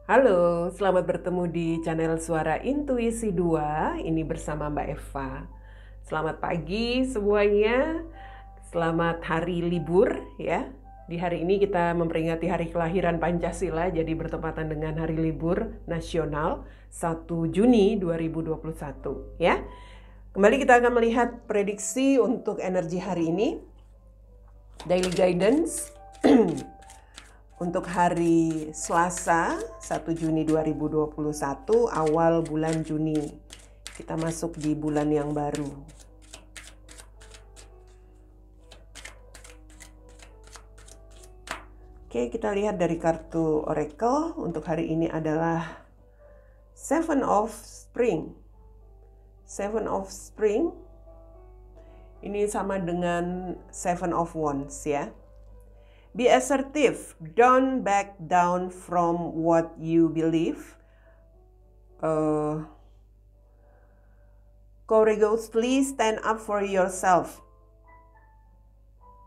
Halo, selamat bertemu di channel Suara Intuisi 2. Ini bersama Mbak Eva. Selamat pagi semuanya. Selamat hari libur ya. Di hari ini kita memperingati hari kelahiran Pancasila, jadi bertepatan dengan hari libur nasional 1 Juni 2021 ya. Kembali kita akan melihat prediksi untuk energi hari ini. Daily guidance untuk hari Selasa 1 Juni 2021, awal bulan Juni. Kita masuk di bulan yang baru. Oke, kita lihat dari kartu Oracle. Untuk hari ini adalah Seven of Spring. Seven of Spring ini sama dengan Seven of Wands ya. Be assertive, don't back down from what you believe. Courageously stand up for yourself.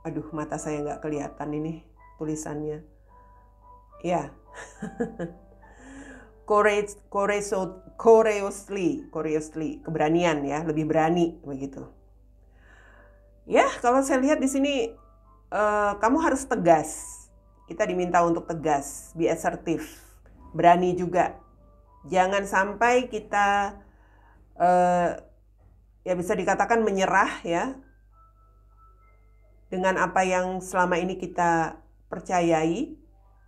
Aduh, mata saya nggak kelihatan ini tulisannya. Ya. Courageously, keberanian ya, lebih berani begitu. Ya, kalau saya lihat di sini kamu harus tegas. Kita diminta untuk tegas, be assertive, berani juga. Jangan sampai kita ya bisa dikatakan menyerah ya dengan apa yang selama ini kita percayai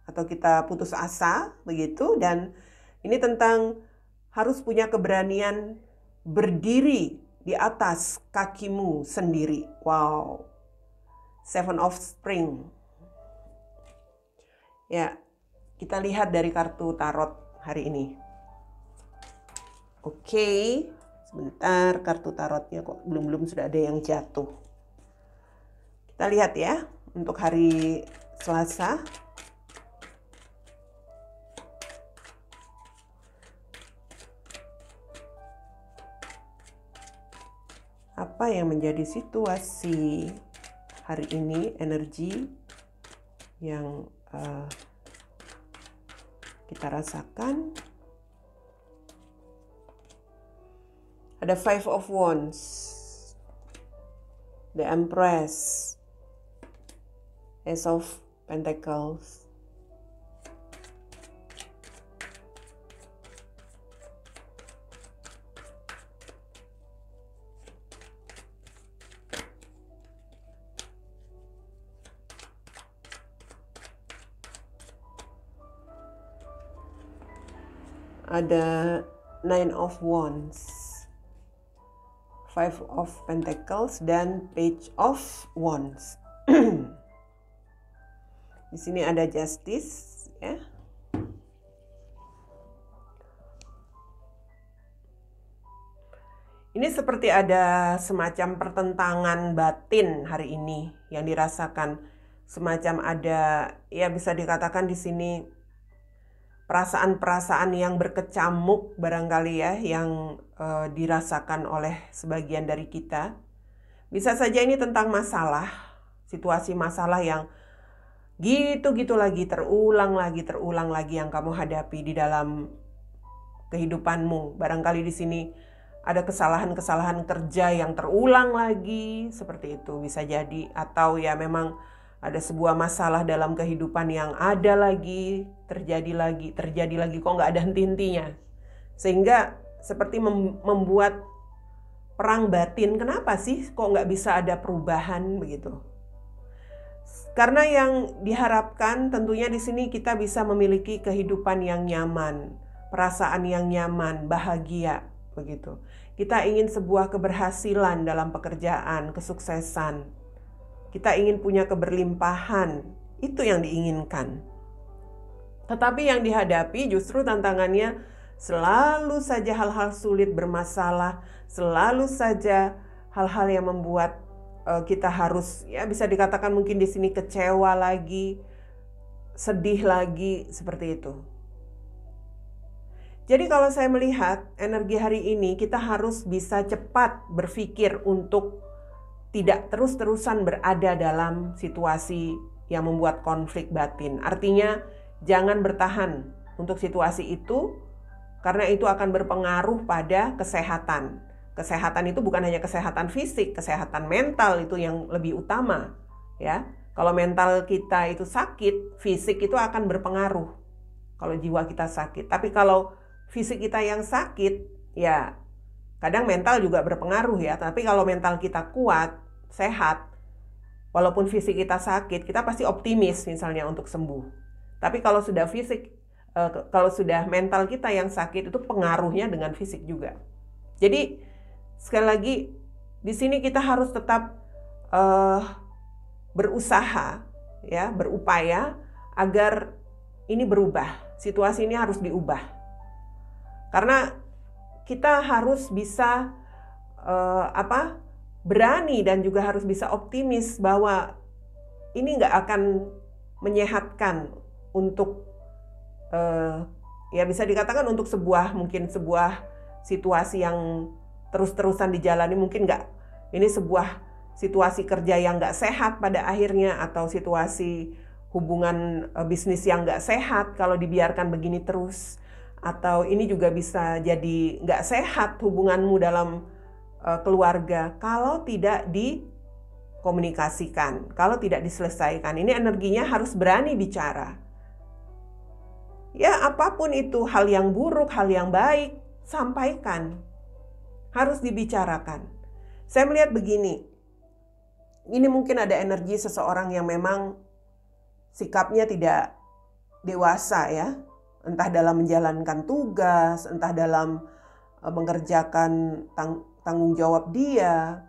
atau kita putus asa begitu. Dan ini tentang harus punya keberanian berdiri di atas kakimu sendiri. Wow. Seven of Spring. Ya, kita lihat dari kartu tarot hari ini. Oke, sebentar, kartu tarotnya kok belum sudah ada yang jatuh. Kita lihat ya, untuk hari Selasa. Apa yang menjadi situasi hari ini, energi yang kita rasakan? Ada Five of Wands, the Empress, Ace of Pentacles, ada Nine of Wands, Five of Pentacles, dan Page of Wands. Di sini ada Justice ya. Ini seperti ada semacam pertentangan batin hari ini yang dirasakan. Semacam ada, ya bisa dikatakan di sini perasaan-perasaan yang berkecamuk barangkali ya, yang dirasakan oleh sebagian dari kita. Bisa saja ini tentang masalah, situasi masalah yang gitu-gitu lagi, terulang lagi yang kamu hadapi di dalam kehidupanmu. Barangkali di sini ada kesalahan-kesalahan kerja yang terulang lagi, seperti itu bisa jadi. Atau ya memang ada sebuah masalah dalam kehidupan yang ada lagi, terjadi lagi, kok nggak ada henti-hentinya. Sehingga seperti membuat perang batin, kenapa sih kok nggak bisa ada perubahan begitu. Karena yang diharapkan tentunya di sini kita bisa memiliki kehidupan yang nyaman, perasaan yang nyaman, bahagia begitu. Kita ingin sebuah keberhasilan dalam pekerjaan, kesuksesan. Kita ingin punya keberlimpahan, itu yang diinginkan. Tetapi yang dihadapi justru tantangannya selalu saja hal-hal sulit, bermasalah, selalu saja hal-hal yang membuat kita harus, ya bisa dikatakan mungkin di sini kecewa lagi, sedih lagi, seperti itu. Jadi kalau saya melihat energi hari ini, kita harus bisa cepat berpikir untuk tidak terus-terusan berada dalam situasi yang membuat konflik batin. Artinya jangan bertahan untuk situasi itu, karena itu akan berpengaruh pada kesehatan. Kesehatan itu bukan hanya kesehatan fisik, kesehatan mental itu yang lebih utama, ya. Kalau mental kita itu sakit, fisik itu akan berpengaruh. Kalau jiwa kita sakit, tapi kalau fisik kita yang sakit, ya kadang mental juga berpengaruh ya. Tapi kalau mental kita kuat, sehat, walaupun fisik kita sakit, kita pasti optimis misalnya untuk sembuh. Tapi kalau sudah kalau sudah mental kita yang sakit, itu pengaruhnya dengan fisik juga. Jadi sekali lagi di sini kita harus tetap berusaha, ya, berupaya agar ini berubah. Situasi ini harus diubah. Karena kita harus bisa berani dan juga harus bisa optimis bahwa ini nggak akan menyehatkan untuk ya bisa dikatakan untuk mungkin sebuah situasi yang terus-terusan dijalani, mungkin nggak, ini sebuah situasi kerja yang nggak sehat pada akhirnya, atau situasi hubungan bisnis yang nggak sehat kalau dibiarkan begini terus, atau ini juga bisa jadi nggak sehat hubunganmu dalam keluarga kalau tidak dikomunikasikan, kalau tidak diselesaikan. Ini energinya harus berani bicara. Ya, apapun itu, hal yang buruk, hal yang baik, sampaikan. Harus dibicarakan. Saya melihat begini, ini mungkin ada energi seseorang yang memang sikapnya tidak dewasa ya, entah dalam menjalankan tugas, entah dalam mengerjakan tanggung jawab dia,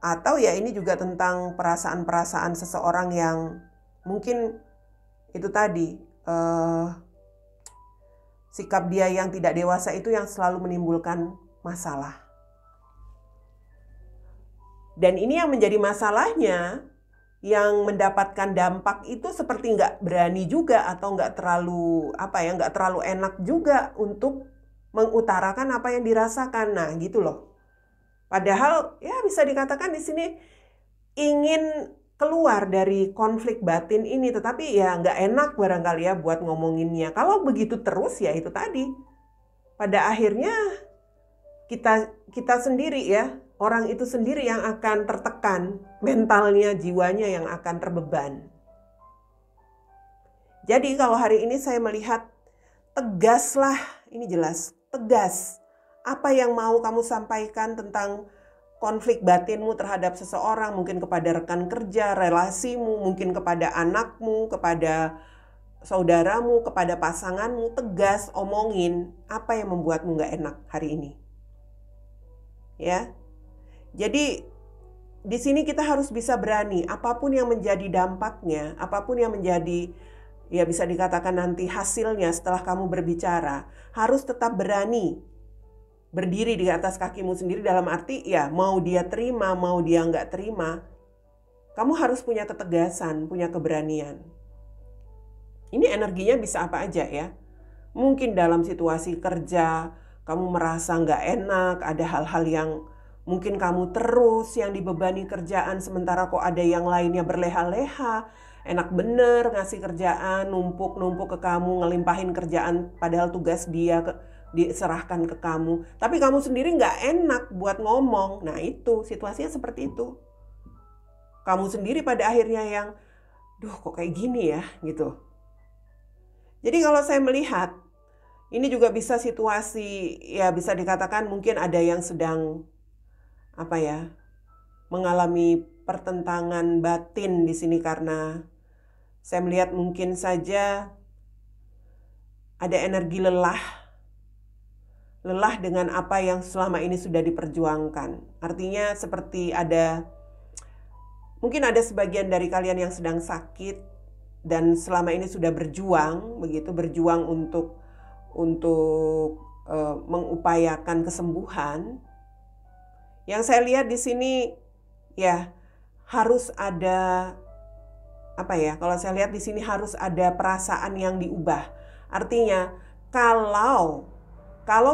atau ya ini juga tentang perasaan-perasaan seseorang yang mungkin itu tadi, sikap dia yang tidak dewasa itu yang selalu menimbulkan masalah. Dan ini yang menjadi masalahnya, yang mendapatkan dampak itu seperti nggak berani juga, atau nggak terlalu nggak terlalu enak juga untuk mengutarakan apa yang dirasakan. Nah, gitu loh. Padahal ya bisa dikatakan di sini ingin keluar dari konflik batin ini, tetapi ya nggak enak barangkali ya buat ngomonginnya. Kalau begitu terus ya itu tadi, pada akhirnya kita sendiri ya, orang itu sendiri yang akan tertekan, mentalnya, jiwanya yang akan terbeban. Jadi kalau hari ini saya melihat, tegaslah, ini jelas, tegas. Apa yang mau kamu sampaikan tentang konflik batinmu terhadap seseorang, mungkin kepada rekan kerja, relasimu, mungkin kepada anakmu, kepada saudaramu, kepada pasanganmu, tegas, omongin apa yang membuatmu gak enak hari ini. Ya, jadi di sini kita harus bisa berani, apapun yang menjadi dampaknya, apapun yang menjadi, ya bisa dikatakan nanti hasilnya setelah kamu berbicara, harus tetap berani berdiri di atas kakimu sendiri, dalam arti ya mau dia terima, mau dia nggak terima, kamu harus punya ketegasan, punya keberanian. Ini energinya bisa apa aja ya. Mungkin dalam situasi kerja, kamu merasa nggak enak, ada hal-hal yang mungkin kamu terus yang dibebani kerjaan, sementara kok ada yang lainnya berleha-leha, enak bener ngasih kerjaan, numpuk-numpuk ke kamu, ngelimpahin kerjaan, padahal tugas dia diserahkan ke kamu. Tapi kamu sendiri nggak enak buat ngomong. Nah itu, situasinya seperti itu. Kamu sendiri pada akhirnya yang, duh kok kayak gini ya, gitu. Jadi kalau saya melihat, ini juga bisa situasi, ya bisa dikatakan mungkin ada yang sedang mengalami pertentangan batin di sini, karena saya melihat mungkin saja ada energi lelah dengan apa yang selama ini sudah diperjuangkan. Artinya seperti mungkin ada sebagian dari kalian yang sedang sakit dan selama ini sudah berjuang untuk mengupayakan kesembuhan. Yang saya lihat di sini ya harus ada kalau saya lihat di sini harus ada perasaan yang diubah. Artinya kalau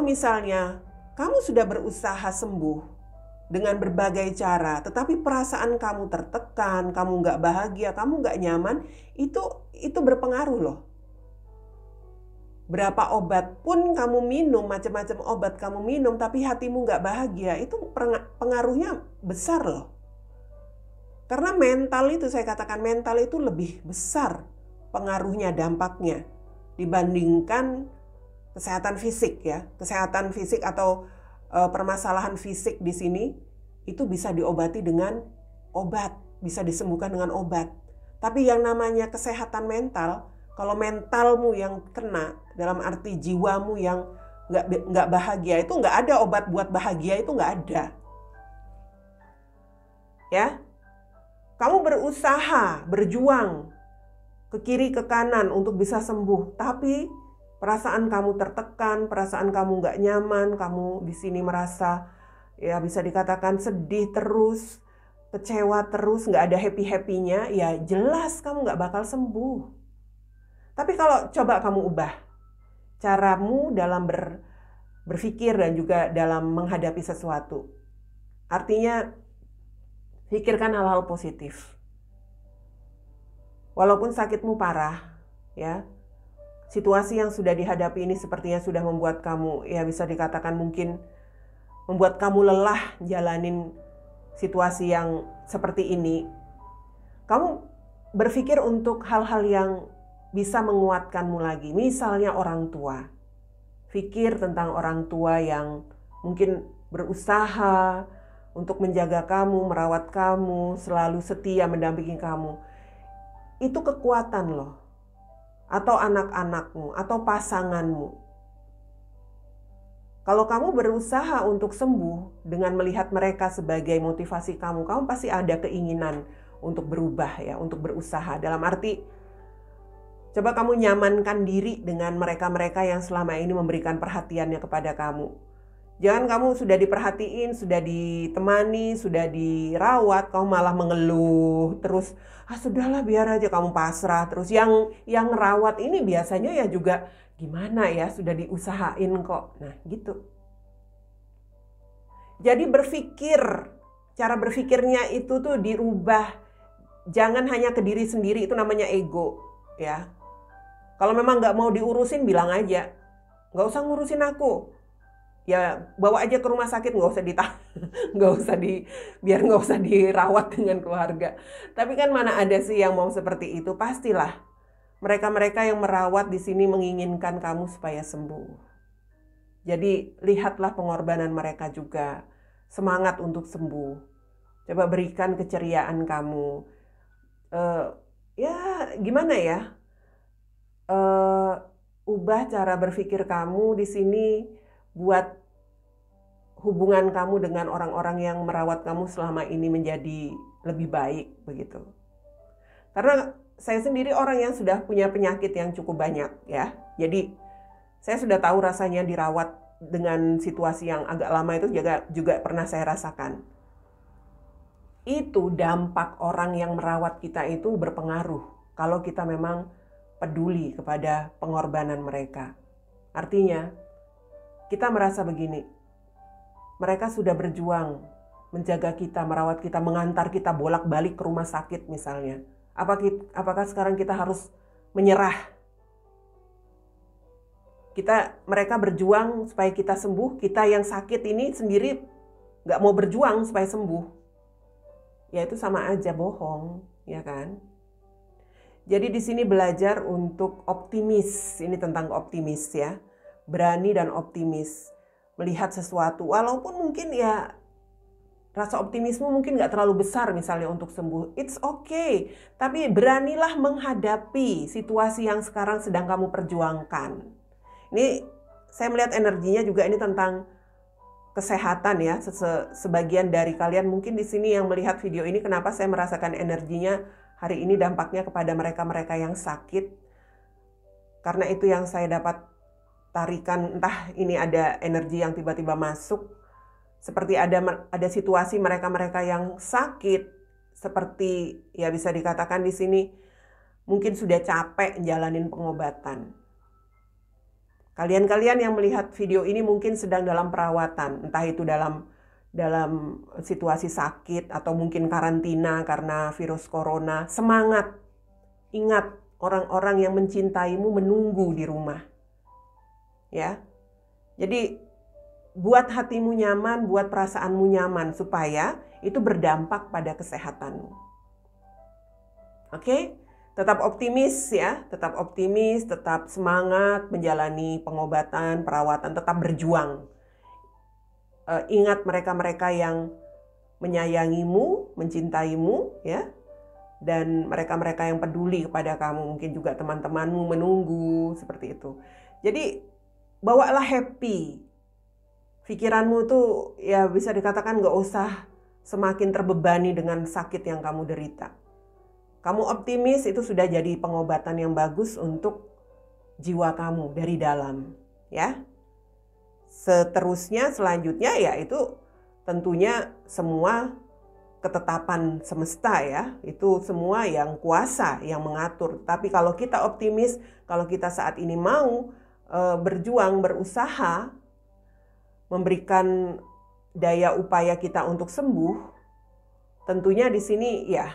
misalnya kamu sudah berusaha sembuh dengan berbagai cara, tetapi perasaan kamu tertekan, kamu nggak bahagia, kamu nggak nyaman, itu berpengaruh loh. Berapa obat pun kamu minum, macam-macam obat kamu minum, tapi hatimu nggak bahagia, itu pengaruhnya besar loh. Karena mental itu, saya katakan mental itu lebih besar pengaruhnya, dampaknya dibandingkan kesehatan fisik ya. Kesehatan fisik atau permasalahan fisik di sini itu bisa diobati dengan obat, bisa disembuhkan dengan obat. Tapi yang namanya kesehatan mental, kalau mentalmu yang kena, dalam arti jiwamu yang nggak bahagia, itu nggak ada obat buat bahagia, itu nggak ada. Ya, kamu berusaha, berjuang ke kiri ke kanan untuk bisa sembuh, tapi perasaan kamu tertekan, perasaan kamu nggak nyaman, kamu di sini merasa ya bisa dikatakan sedih terus, kecewa terus, nggak ada happy-happynya, ya jelas kamu nggak bakal sembuh. Tapi kalau coba kamu ubah caramu dalam berpikir dan juga dalam menghadapi sesuatu. Artinya, pikirkan hal-hal positif. Walaupun sakitmu parah, ya, situasi yang sudah dihadapi ini sepertinya sudah membuat kamu, ya bisa dikatakan mungkin membuat kamu lelah jalanin situasi yang seperti ini. Kamu berpikir untuk hal-hal yang bisa menguatkanmu lagi. Misalnya orang tua. Pikir tentang orang tua yang mungkin berusaha untuk menjaga kamu, merawat kamu, selalu setia mendampingi kamu. Itu kekuatan loh. Atau anak-anakmu, atau pasanganmu. Kalau kamu berusaha untuk sembuh dengan melihat mereka sebagai motivasi kamu, kamu pasti ada keinginan untuk berubah ya, untuk berusaha. Dalam arti, coba kamu nyamankan diri dengan mereka-mereka yang selama ini memberikan perhatiannya kepada kamu. Jangan kamu sudah diperhatiin, sudah ditemani, sudah dirawat, kamu malah mengeluh terus. Sudahlah biar aja, kamu pasrah terus. Yang ngerawat ini biasanya ya juga gimana ya, sudah diusahain kok. Nah gitu. Jadi cara berpikirnya itu tuh dirubah. Jangan hanya ke diri sendiri, itu namanya ego ya. Kalau memang nggak mau diurusin, bilang aja, nggak usah ngurusin aku. Ya bawa aja ke rumah sakit, biar nggak usah dirawat dengan keluarga. Tapi kan mana ada sih yang mau seperti itu? Pastilah mereka-mereka yang merawat di sini menginginkan kamu supaya sembuh. Jadi lihatlah pengorbanan mereka juga, semangat untuk sembuh. Coba berikan keceriaan kamu. Ya gimana ya? Ubah cara berpikir kamu di sini buat hubungan kamu dengan orang-orang yang merawat kamu selama ini menjadi lebih baik begitu. Karena saya sendiri orang yang sudah punya penyakit yang cukup banyak ya. Jadi saya sudah tahu rasanya dirawat dengan situasi yang agak lama, itu juga pernah saya rasakan. Itu dampak orang yang merawat kita itu berpengaruh kalau kita memang peduli kepada pengorbanan mereka. Artinya, kita merasa begini, mereka sudah berjuang menjaga kita, merawat kita, mengantar kita bolak-balik ke rumah sakit misalnya. Apakah sekarang kita harus menyerah? Mereka berjuang supaya kita sembuh, kita yang sakit ini sendiri gak mau berjuang supaya sembuh. Ya itu sama aja bohong, ya kan? Jadi di sini belajar untuk optimis. Ini tentang optimis ya. Berani dan optimis. Melihat sesuatu. Walaupun mungkin ya rasa optimisme mungkin gak terlalu besar misalnya untuk sembuh. It's okay. Tapi beranilah menghadapi situasi yang sekarang sedang kamu perjuangkan. Ini saya melihat energinya juga ini tentang kesehatan ya. Sebagian dari kalian mungkin di sini yang melihat video ini, kenapa saya merasakan energinya hari ini dampaknya kepada mereka-mereka yang sakit. Karena itu yang saya dapat tarikan, entah ini ada energi yang tiba-tiba masuk. Seperti ada situasi mereka-mereka yang sakit. Seperti ya bisa dikatakan di sini mungkin sudah capek jalanin pengobatan. Kalian-kalian yang melihat video ini mungkin sedang dalam perawatan. Entah itu dalam situasi sakit atau mungkin karantina karena virus corona. Semangat. Ingat, orang-orang yang mencintaimu menunggu di rumah. ya. Jadi buat hatimu nyaman, buat perasaanmu nyaman supaya itu berdampak pada kesehatanmu. Oke? Tetap optimis ya, tetap optimis, tetap semangat menjalani pengobatan, perawatan, tetap berjuang. Ingat mereka-mereka yang menyayangimu, mencintaimu ya. Dan mereka-mereka yang peduli kepada kamu, mungkin juga teman-temanmu menunggu, seperti itu. Jadi bawalah happy. Pikiranmu tuh ya bisa dikatakan gak usah semakin terbebani dengan sakit yang kamu derita. Kamu optimis, itu sudah jadi pengobatan yang bagus untuk jiwa kamu dari dalam, ya. Selanjutnya ya itu tentunya semua ketetapan semesta ya, itu semua yang kuasa yang mengatur. Tapi kalau kita optimis, kalau kita saat ini mau berjuang, berusaha, memberikan daya upaya kita untuk sembuh, tentunya di sini ya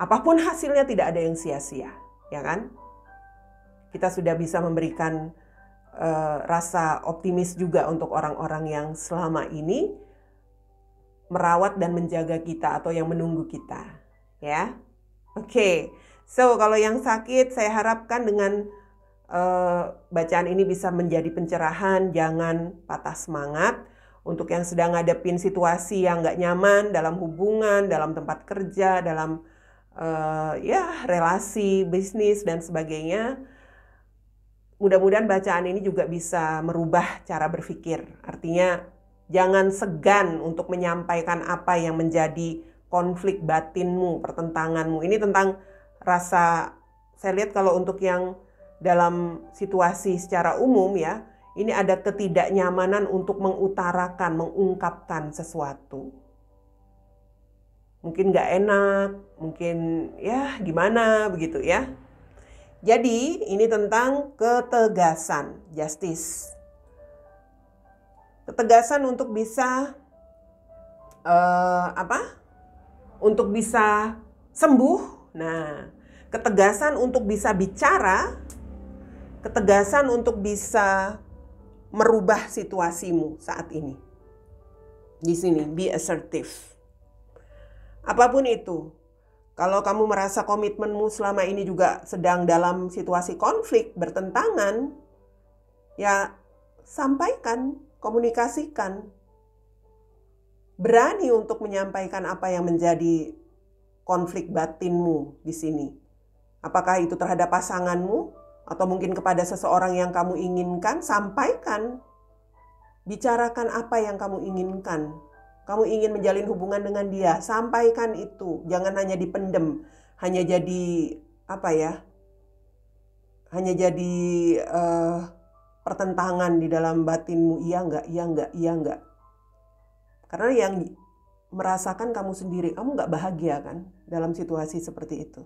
apapun hasilnya tidak ada yang sia-sia, ya kan? Kita sudah bisa memberikan rasa optimis juga untuk orang-orang yang selama ini merawat dan menjaga kita atau yang menunggu kita, ya. Oke. So, kalau yang sakit saya harapkan dengan bacaan ini bisa menjadi pencerahan, jangan patah semangat. Untuk yang sedang ngadepin situasi yang nggak nyaman dalam hubungan, dalam tempat kerja, dalam relasi, bisnis dan sebagainya, mudah-mudahan bacaan ini juga bisa merubah cara berpikir. Artinya jangan segan untuk menyampaikan apa yang menjadi konflik batinmu, pertentanganmu. Ini tentang rasa, saya lihat kalau untuk yang dalam situasi secara umum ya, ini ada ketidaknyamanan untuk mengutarakan, mengungkapkan sesuatu. Mungkin gak enak, mungkin ya gimana begitu ya. Jadi ini tentang ketegasan, justice. Ketegasan untuk bisa untuk bisa sembuh. Nah, ketegasan untuk bisa bicara, ketegasan untuk bisa merubah situasimu saat ini. Di sini, be assertive. Apapun itu, kalau kamu merasa komitmenmu selama ini juga sedang dalam situasi konflik, bertentangan, ya sampaikan, komunikasikan. Berani untuk menyampaikan apa yang menjadi konflik batinmu di sini. Apakah itu terhadap pasanganmu atau mungkin kepada seseorang yang kamu inginkan, sampaikan. Bicarakan apa yang kamu inginkan. Kamu ingin menjalin hubungan dengan dia, sampaikan itu. Jangan hanya dipendem, hanya jadi hanya jadi pertentangan di dalam batinmu, iya enggak. Karena yang merasakan kamu sendiri, kamu enggak bahagia kan dalam situasi seperti itu.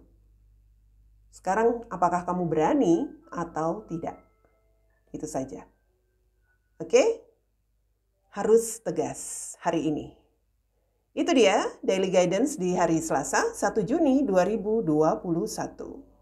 Sekarang apakah kamu berani atau tidak? Itu saja. Oke? Harus tegas hari ini. Itu dia Daily Guidance di hari Selasa 1 Juni 2021.